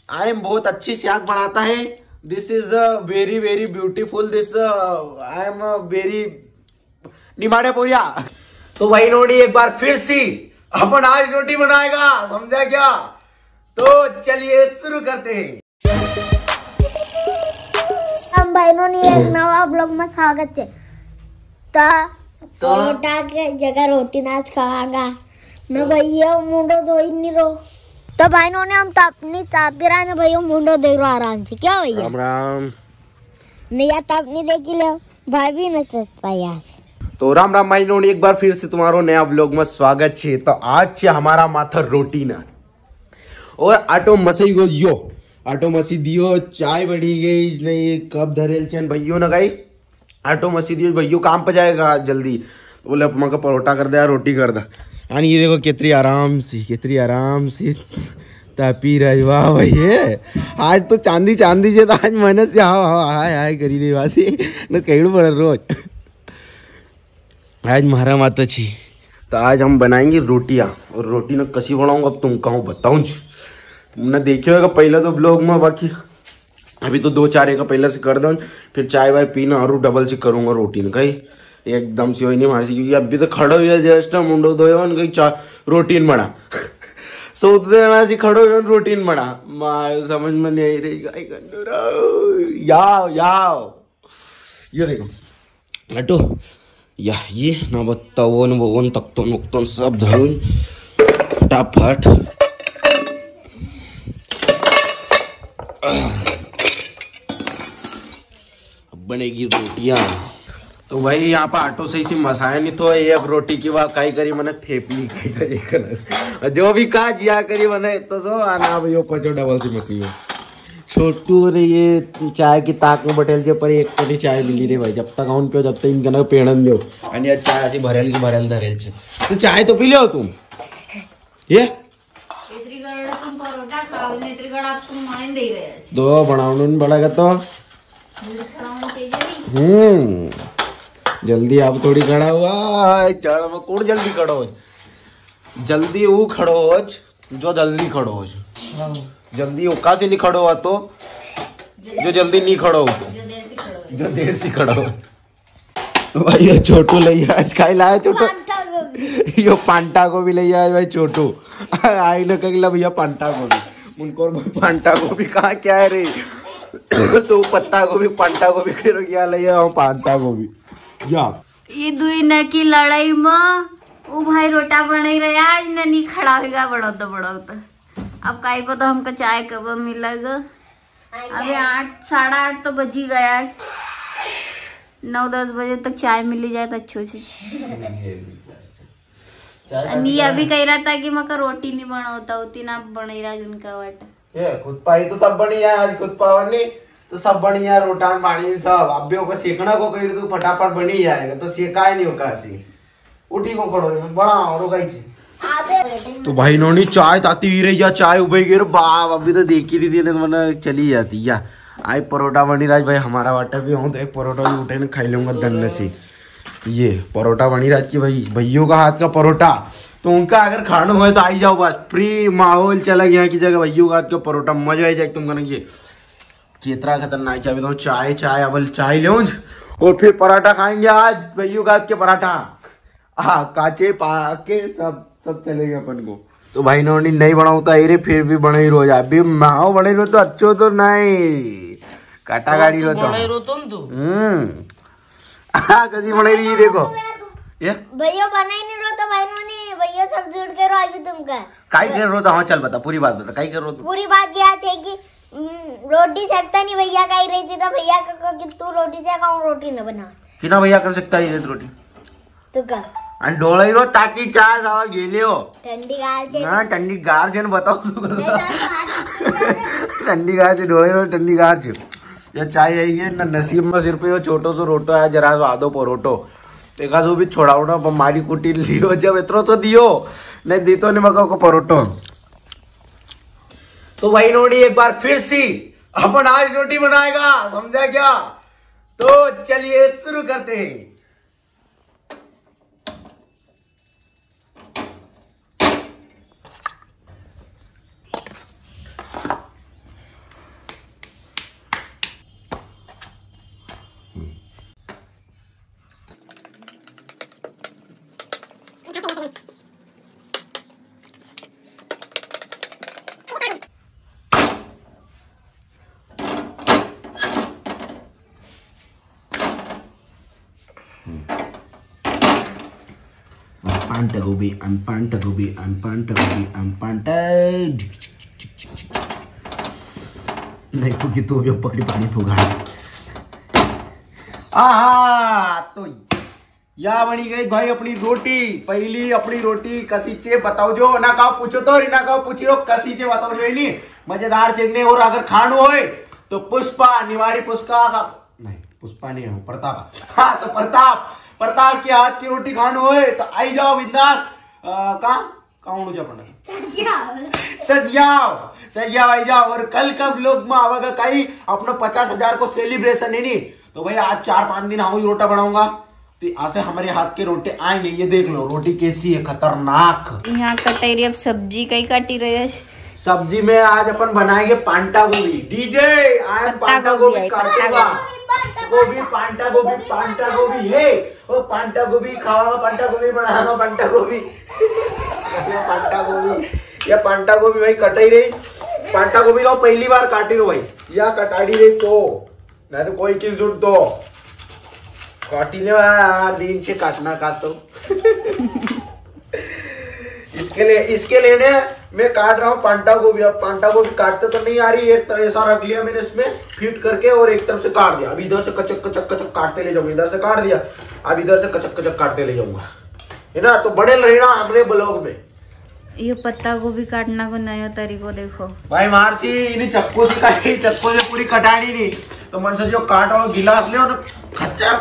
I am बहुत अच्छी स्याग बनाता है। This is very very beautiful. This I am very निमाड़े पोरिया। तो भाई नोड़ी एक बार फिर से अपन आज रोटी बनाएगा, समझा क्या? तो चलिए शुरू करते हैं। हम भाइयों ने एक नवा ब्लॉग में स्वागत है। तो रोटा के जगह रोटी नाच खाएगा न भैया मुंडो दो ही नहीं रो। तो भाइयों ने हम अपनी तापीरा ने भैया मुंडो देख रहा आराम से। क्या भैया राम राम नहीं या तब नहीं देखी लो भाई भी नहीं सकता यार। तो राम राम भाई नोड़ी एक बार फिर से तुम्हारो नया व्लॉग में स्वागत है। तो आज છે हमारा माथा रोटी ना और आटो मसई गो यो आटो मसी दियो, चाय बनी गई नहीं कब धरेल चैन भैयो ना गई आटो मसी दियो भैयो काम पे जाएगा जल्दी। तो बोले मका परोठा कर दे रोटी कर दे। आणि ये देखो कितनी आराम से तापी रही। वाह भैया आज तो चांदी चांदी जे आज मेहनत से हाय हाय करी दे वासी न कहीं पड़ रोज आज मारा माता छी। तो आज हम बनाएंगे रोटियां और रोटी न कसी बनाऊंगा अब तुम कहूँ बताऊं। तुमने देखे होगा पहले तो ब्लॉग में, बाकी अभी तो 2-4 एक पहले से कर दो, फिर चाय वाय पीना और डबल से करूंगा रोटी न कहीं एकदम से वही नहीं मार क्योंकि अभी तो खड़ो हुआ जस्ट मुंडो धोयो कहीं रोटी बना सोते देना से खड़ो हुआ रोटी बना माँ समझ में नहीं आई रही। याओ ये देखो लटो या ये ना बताओन वोन तख्तोन वक्तोन सब धरून फटाफट अब बनेगी रोटियां। तो भाई यहाँ पर आटो सही से मसाया नहीं तो ये अब रोटी की बात काई करी मैंने थेपली कर जो भी कहा जिया करी मैंने तो सो आना भाई पचो डबल सी मसी में छोटू ने ये चाय की ताक में बटेल पर एक पटी चाय मिली रे भाई जब तक आउन पे जब तक इनका पेड़न दो आणि आज चाय ऐसी भरेल की भरेल धरेल छे। तो चाय तो पी लो तुम ये इतरी गड़ा तुम परोठा खाओ ने इतरी गड़ा तुम माइन दे रहे हैं दो बनाउन पड़ेगा तो जल्दी आप थोड़ी खड़ा हुआ चढ़ में कौन जल्दी खड़ो जल्दी वो खड़ो हो जो जल्दी खड़ो हो जल्दी ओका से नहीं खड़ो हुआ तो जो जल्दी नहीं खड़ो हो जो देर से खड़ो हो। भाई ये छोटू ले आज खाई लाया छोटू यो पांटा को भी ले आया भाई छोटू आई न कगला भैया पांटा को भी उनको पांटा को भी कहा क्या है रे तो पत्ता को भी पांटा को भी क्या ले आया पांटा को भी या ये दुई न की लड़ाई में वो भाई रोटा बने रहे आज न नहीं खड़ा होगा बड़ो तो अब काई को तो हमको चाय कब मिलेगा। अभी 8-8:30 तो बज ही गया। 9-10 बजे तक चाय मिली जाए तो अच्छो से। ये अभी कह रहा था कि मका रोटी नहीं बनाता उतनी ना बने रहा जिनका वाटा ये खुद पाई तो सब बनी है आज खुद पावनी तो सब बढ़िया रोटान पानी सब अभी को सेकना को कही तो फटाफट बनी जाएगा तो सेका ही नहीं होगा सी उठी को करो बड़ा और गई थी। तो भाई नोनी चाय ताती ही रही या चाय उबई गिर बाप अभी तो देख ही रही थी तो मैंने चली जाती या आई परोठा बनी राज भाई हमारा वाटा भी हूँ तो एक परोठा भी उठे ना खाई लूंगा धन्य से। ये परोठा बनी राज की भाई भैयों का हाथ का परोठा तो उनका अगर खाना हो तो आई जाओ बस फ्री माहौल चला यहाँ की जगह भैयों का हाथ का परोठा मजा आ जाए तुम करेंगे कितना खतरनाक चाय बताऊँ। चाय चाय अबल चाय ले और फिर पराठा खाएंगे आज भैया का के पराठा काचे पाके सब चलेंगे अपन को। तो भाई नोनी नहीं बनाऊता रे फिर भी बने ही रोज अभी माओ बने रो तो अच्छो तो नहीं काटा गाड़ी रो तो कभी बने रही देखो ये भैया बना ही नहीं रहा भाई नोनी भैया सब झूठ कह रहा अभी तुमका काई कर रो तो हाँ चल बता पूरी बात बता काई कर रो पूरी बात क्या थी कि रोटी सकता नहीं भैया का ही रही थी तो भैया का कि तू रोटी से खाऊं रोटी न बना कि ना भैया कर सकता है रोटी तू का आणि डोळे रो ताकी चाय सावा गेले हो ठंडी गाल से ना ठंडी गार से बताओ ठंडी गार से डोळे रो ठंडी गार से ये चाय है ये ना नसीब में सिर्फ यो छोटो सो रोटो है जरा सो आधो परोटो एका सो भी छोड़ाओ ना मारी कुटी लियो जब इतरो तो दियो नहीं दी तो नहीं मका को परोटो। तो वही नोड़ी एक बार फिर से अपन आज रोटी बनाएगा, समझा क्या? तो चलिए शुरू करते हैं। पांटा गोभी पांटा गोभी पांटा गोभी पांटा नहीं पुगी तो भी पकड़ी पानी फुगा। आहा तो या बनी गई भाई अपनी रोटी। पहली अपनी रोटी कसीचे बताओ जो ना का पूछो तो ना का पूछो कसीचे बताओ जो नहीं मजेदार चेकने। और अगर खानो होए तो पुष्पा निवाड़ी पुष्पा का नहीं पुष्पा नहीं हो प्रताप। हाँ तो प्रताप के हाथ की रोटी खानो होए तो आई जाओ बिंदास। सजियाओ आई जाओ। और कल कब लोग में आवागा कहीं अपना 50,000 को सेलिब्रेशन है नहीं तो भाई आज 4-5 दिन हम रोटा बनाऊंगा तो ऐसे हमारे हाथ के रोटे आएंगे। ये देख लो रोटी कैसी है खतरनाक। यहाँ कटेरी अब सब्जी कई काटी रही है। सब्जी में आज अपन बनाएंगे पांटा गोभी। डीजे आई एम पांटा गोभी काटेगा। गोभी पांटा गोभी है वो पांटा गोभी खावा पांटा गोभी बनाएगा पांटा गोभी। ये पांटा गोभी भाई कटाई रही। पांटा गोभी का पहली बार काटी रो भाई या कटाड़ी रही तो नहीं तो कोई चीज जुट तो काटी ले दिन से काटना का तो इसके लिए मैं काट रहा हूँ पांटा गोभी। अब पांटा गोभी काटते तो नहीं आ रही। एक तरह ऐसा रख लिया मैंने इसमें फिट करके और एक तरफ से काट दिया। अब इधर से कचक काटते ले जाऊंगा। इधर से काट दिया अब इधर से कचक काटते ले जाऊंगा है ना। तो बड़े रहना हमारे ब्लॉग में। ये पत्ता गोभी काटना को नया तरीको देखो भाई मारसी इन्हें चक्कू से काटी। चक्कू से पूरी कटानी नहीं तो मन से जो काट और गिलास ले और खचक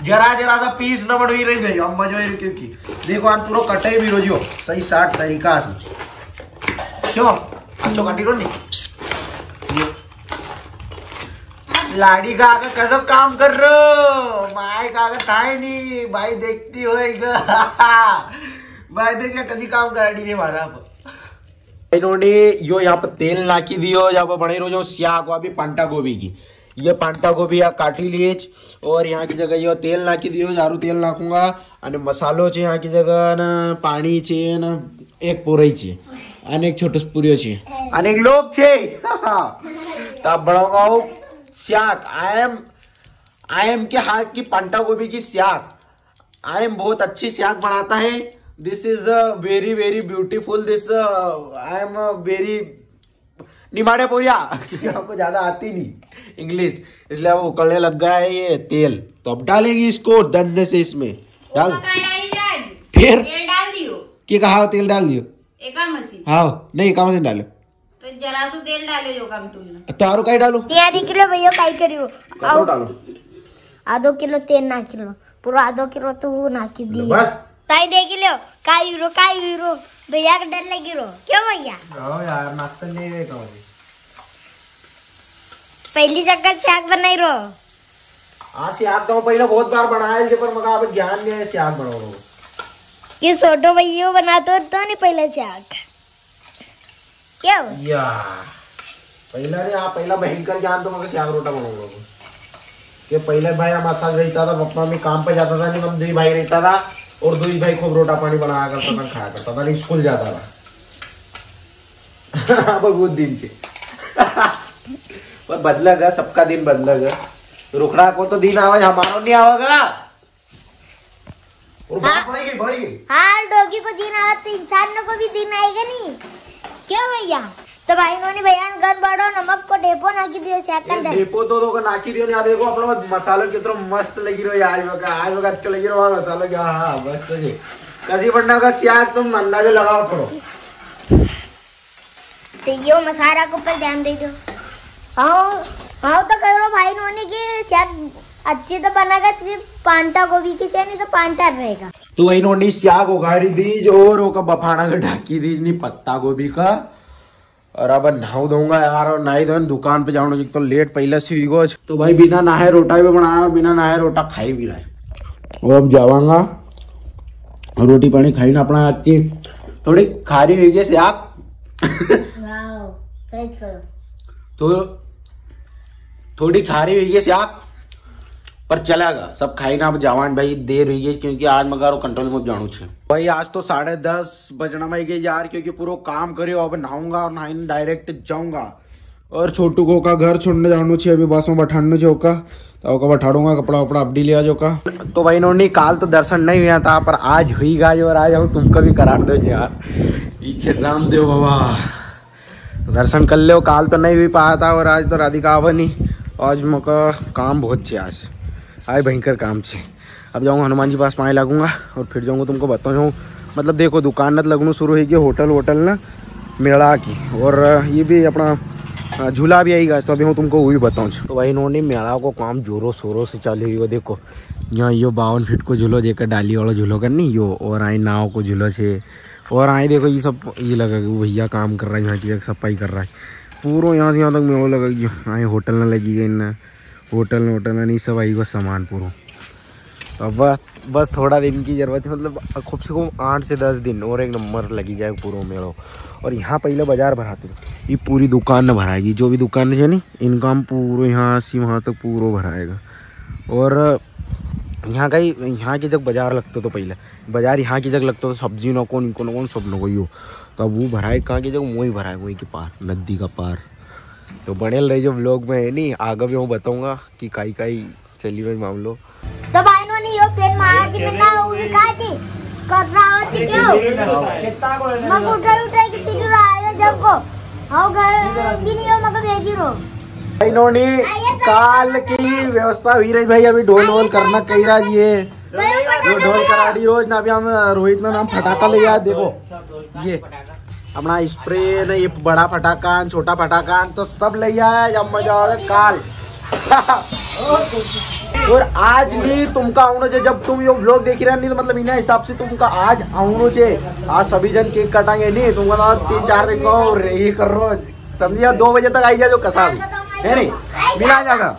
जरा सा पीस न बढ़ रही गई हम मजो क्योंकि देखो आज पूरा कटे भी रोजियो सही 60 तरीका से क्यों अच्छो काटी रो नहीं लाड़ी का आगे कसम काम कर रो माय का आगे थाए नहीं भाई देखती होएगा भाई देख कसी काम कराड़ी नहीं मारा इन्होंने यो यहाँ पर तेल नाकी दियो यहाँ पर बने रो जो स्या को अभी पांटा गोभी की। ये पांटा गोभी या काटी लिए और यहाँ की जगह ये तेल नाकी दियो जारू तेल नाखूंगा અને મસાલો છે यहाँ की जगह ना पानी છે ना एक पोरई છે અને एक छोटो पूरियो છે અને एक लोग છે तब बनाऊंगा वो स्याक। आई एम के हाथ की पांटा गोभी की स्याक। आई एम बहुत अच्छी स्याक बनाता है। This is very very beautiful. This I am very निमाड़े पोरिया क्योंकि आपको ज्यादा आती नहीं इंग्लिश इसलिए अब उकलने लग गया है ये तेल। तो अब डालेंगे इसको डंडे से इसमें डाल फिर डाल दियो क्या कहा तेल डाल दियो एक मशीन हाँ नहीं काम से डालो तो जरा सो तेल डाले जो काम तुमने तो आरो काई डालो 3 किलो भैया काई करियो कतो डालो आधो किलो तेल नाखी लो पूरा आधो किलो तो वो नाखी दी बस ताई देख लो काई यूरो भैया का डर लगी रो क्यों भैया आओ यार नाश्ता नहीं रे कहो पहली जगह शाक बनाई रो हां शाक तो पहले बहुत बार बनाया जे पर मगा अब ज्ञान नहीं है शाक बनाओ कि छोटो भैया बनाते तो नहीं पहले शाक क्यों या पहला रे आप पहला भयंकर ज्ञान तो मगर शाक रोटा बनाओ कि पहले भाई हम मसाज रहता था पप्पा में काम पे जाता था नहीं हम 2 भाई रहता था और 2 भाई खूब रोटा पानी बनाया करता था खाया करता था नहीं स्कूल जाता था बहुत दिन से पर बदलेगा सबका दिन बदलेगा। रुखड़ा को तो दिन आवाज हमारा नहीं आवेगा और बढ़ेगी हाँ डॉगी को दिन आवा तो इंसान को भी दिन आएगा नहीं क्यों भैया। तो भाई इन्होंने भैया गन बड़ो नमक को डेपो नाकी दियो चेक कर दे डेपो तो का नाकी दियो नहीं देखो अपना मसाला कितना मस्त लगी रहो आज वका अच्छा लगी रहो मसाला क्या हां मस्त है कसी बनना का स्याग तुम अंदाजा लगाओ थोड़ो तो यो मसाला को ऊपर ध्यान दे दो। हां तो करो भाई इन्होंने की स्याग अच्छी तो बनागा सिर्फ पांटा गोभी की चाहिए नहीं तो पांटा रहेगा। तो वही इन्होंने स्याग उगाड़ी दी और वो का बफाना का ढाकी दी नहीं पत्ता गोभी का। और अब नहाऊ दूंगा यार और नहाई धोन दुकान पे जाऊंगा तो लेट पहले से हुई गोज तो भाई बिना नहाए रोटा भी बनाया और बिना नहाए रोटा खाई भी रहा है। और अब जावांगा रोटी पानी खाई ना अपना अच्छी थोड़ी खारी हुई जैसे आप तो थोड़ी खारी हुई जैसे आप पर चलेगा सब खाई ना। अब जवान भाई देर हुई है क्योंकि आज मगर कंट्रोल में जानू छे भाई आज तो 10:30 बजना में गई यार क्योंकि पूरा काम करियो अब नहाऊंगा और नहाने डायरेक्ट जाऊंगा और छोटू को का घर छोड़ने जानो छे अभी बस में बैठानो छे ओका तो ओका बैठाड़ूंगा कपड़ा वपड़ा अपडी लिया जो का। तो भाई नोनी काल तो दर्शन नहीं हुआ था पर आज हुई गाज और आज हम तुमको भी करा दो यार पीछे रामदेव बाबा तो दर्शन कर लो। काल तो नहीं हुई पाया था और आज तो राधिका आवा नहीं। आज मका काम बहुत छे आज भयंकर काम छे। अब जाऊँगा हनुमान जी पास पाए लगूंगा और फिर जाऊँगा तुमको बताऊँ। मतलब देखो दुकान न लगना शुरू होगी होटल वोटल ना मेला की और ये भी अपना झूला भी आएगा तो अभी हूँ तुमको वही बताऊँ। तो वही इन्होंने मेला को काम जोरों शोरों से चालू हुई। देखो यहाँ यो 52 फीट को झूलो जेकर डाली वाला झूलो कर नहीं यो और आई नाव को झूलो छे और आई देखो ये सब ये लगा भैया काम कर रहा है यहाँ की सफाई कर रहा है पूरा यहाँ से यहाँ तक मेला लगा आई होटल ना लगी गई ना होटल नहीं सब आई बस सामान पूरा। अब बस थोड़ा दिन की जरूरत है मतलब खूब से खूब 8 से 10 दिन और एक नंबर लगी जाए पूरा मेला। और यहाँ पहले बाजार भराते ये पूरी दुकान न भराएगी जो भी दुकान है नहीं इनका हम पूरा यहाँ से वहाँ तक पूरा भराएगा। और यहाँ का यहाँ की जगह बाजार लगता तो पहले बाजार यहाँ की जगह लगता तो सब्जी न कौन सब न कोई हो तो अब वो भराए कहाँ की जगह वही भराए वहीं के पार नदी का पार। तो बनेल रही जो व्लॉग में है नहीं आगे भी मैं बताऊँगा कि काई चली भाई मामलो। तो भाई ने यो पेन मार दी ना वो काटी कर रहा होती क्यों मग उठाई की टिकट आयो जब को हां घर दिन यो मग भेजी रो। इन्होंने काल की व्यवस्था हुई रही भाई अभी ढोल वोल करना कही रहा ये ढोल करा दी रोज ना। अभी हम रोहित ना नाम फटाका ले यार देखो ये अपना स्प्रे न ये बड़ा फटाका छोटा फटाका तो सब ले आया जब मजा आएगा काल। और आज भी तुमका आउनो छे जब तुम यो व्लॉग देख रहे नहीं तो मतलब इना हिसाब से तुमका आज आउनो छे। आज सभी जन केक काटेंगे नहीं तुमका 3-4 दिन को ये कर रो समझिए 2 बजे तक आई जा जो कसा भी है नहीं मिला जाएगा।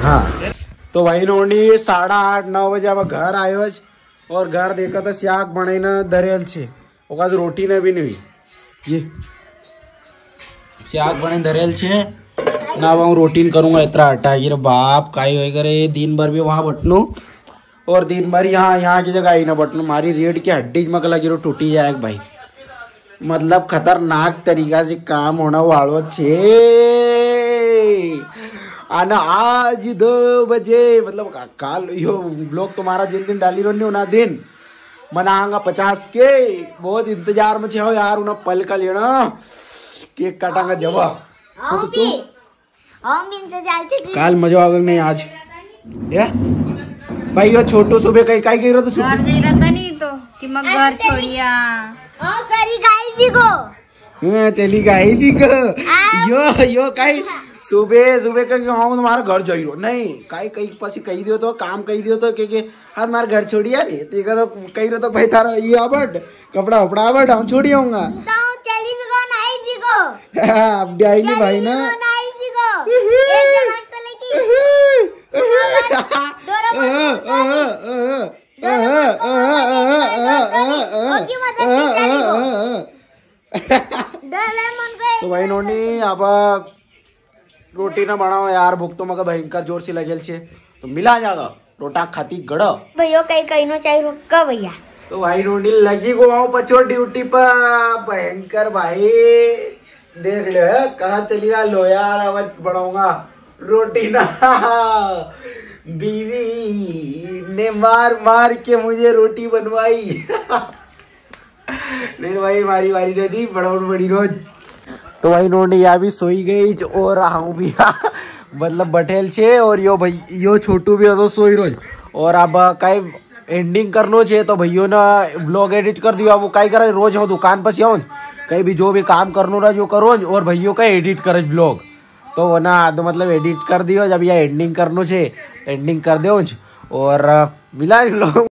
हाँ तो भाई नोनी 8:30-9 बजे अब घर आयो और घर देखा तो शाक बने न दरेल छे ओका रोटी न भी नहीं ये शाक बने दरेल छे ना वहाँ रोटी करूँगा इतना आटा ये बाप काई हो करे दिन भर भी वहाँ बटनू और दिन भर यहाँ की जगह आई ना बटनू मारी रीढ़ की हड्डी मक लगी टूटी जाए भाई। मतलब खतरनाक तरीका से काम होना वालो छे आना आज 2 बजे मतलब काल यो ब्लॉग तुम्हारा जिन दिन डाली रो नहीं ना दिन मनाऊंगा 50 के बहुत इंतजार में छे हो यार उन्हें पल का लेना केक काटांगा जवाब काल मजा आएगा नहीं आज या भाई यो छोटू सुबह कहीं कहीं गई रहा तो घर जा रहा था नहीं तो कि मैं घर छोड़िया चली गई भी को चली गई भी को यो कहीं सुबह कहीं हाँ तुम्हारा घर जाई रो नहीं कहीं कहीं पासी कही दियो तो काम कही दियो तो के हमारा घर छोड़िया रे तेका तो कही रहो तो भाई थारा ये आबट कपड़ा उपड़ा आबट हम छोड़ी आऊंगा चली भी को नहीं भी को अब भी आई नहीं भाई ना तो भाई नोनी अब रोटी ना बनाओ यार भूख तो मगर भयंकर जोर से लगेल छे तो मिला जाएगा रोटा खाती गड़ भैया कहीं नो चाहिए रुका भैया। तो भाई नोनी लगी को आओ पछो ड्यूटी पर भयंकर भाई देख लो कहाँ चली रहा लो यार आवाज बढ़ाऊंगा रोटी ना बीवी ने मार के मुझे रोटी बनवाई नहीं भाई मारी वारी रेडी बड़ी रोज। तो भाई नोनी या भी सोई गई और हम भी मतलब बटेल छे और यो भाई यो छोटू भी तो सोई रोज और अब कई एंडिंग करनो छे तो भैया ना व्लॉग एडिट कर दियो। अब वो कई करे रोज हो दुकान पर आऊँ कहीं भी जो भी काम करनो रहा जो करो और भैया का एडिट करे व्लॉग तो ना तो मतलब एडिट कर दियो जब यह एंडिंग करनो छे एंडिंग कर दो और मिला व्लॉग।